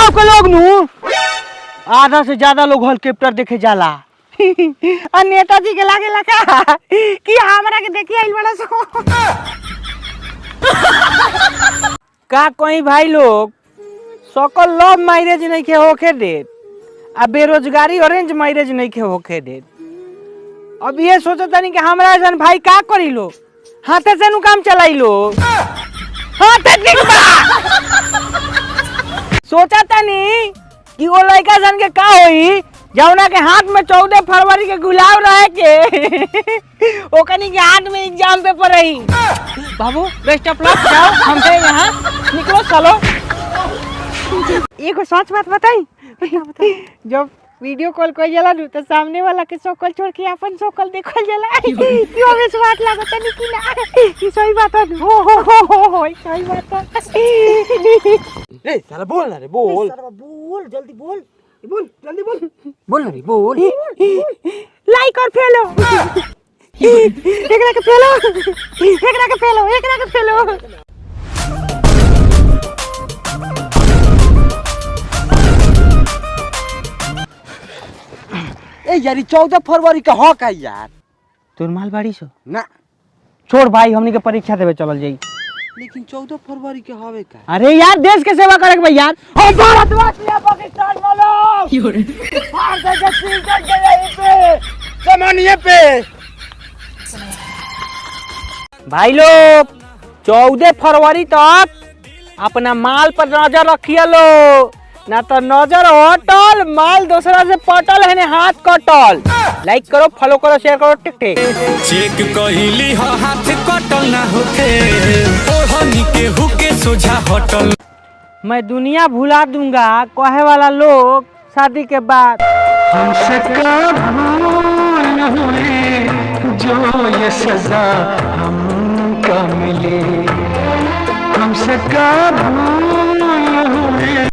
गांव के लोग नु आधा से ज्यादा लोग हेलीकॉप्टर देखे जाला। और नेताजी के लागे लगा कि हमरा के देखी आइल बड़ा सो। का कोई भाई लोग सकल लव मैरिज नहीं के होके दे, आ बेरोजगारी ऑरेंज मैरिज नहीं के होके दे। अब ये सोचता नहीं कि हमरा जन भाई का करी लो, हाथे से नु काम चलाई लो। हाथे ठीक बा। सोचता नहीं कि वो लड़का जन के का होई जौना के हाथ में 14 फरवरी के गुलाब रहे के ओकनी के हाथ में एग्जाम पेपर रही। बाबू बेस्ट ऑफ लक, जाओ हमसे यहाँ निकलो चलो। एगो सच बात बताई, जब वीडियो कॉल कोई जाला नु तो सामने वाला के शक्ल छोड़ के अपन शक्ल देखल जाला। क्यों विश्वास लागत नहीं कि ना ई सही बात है। हो सही बात है। रे साला बोल ना रे, बोल साला बोल, जल्दी बोल बोल, जल्दी बोल बोल ना रे, बोल। लाइक और फॉलो एकरा के फॉलो, एकरा के फॉलो, एकरा के फॉलो। ए यार 14 फरवरी का हक है यार। तोर माल बाड़ी सो ना छोड़ भाई, हमनी के परीक्षा देवे चलल जाई। लेकिन 14 फरवरी के हवे का? अरे यार देश के सेवा करे के भाई यार। हम भारतवासी या पाकिस्तान वालों भारत के सीजन के यहीं पे कमानिए पे। भाई लोग 14 फरवरी तक अपना माल पर नजर रखिए लो, ना तो नजर हटल माल दूसरा से पटल है ने हाथ कटल। लाइक करो, फॉलो करो, शेयर करो, टिक टिक। चेक कहिली हो हाथ कटल ना होखे, ओढ़नी के हुके सोझा हटल। मैं दुनिया भुला दूंगा कहे वाला लोग शादी के बाद। हमसे भूल हुई जो ये सजा हमको मिली, हमसे भूल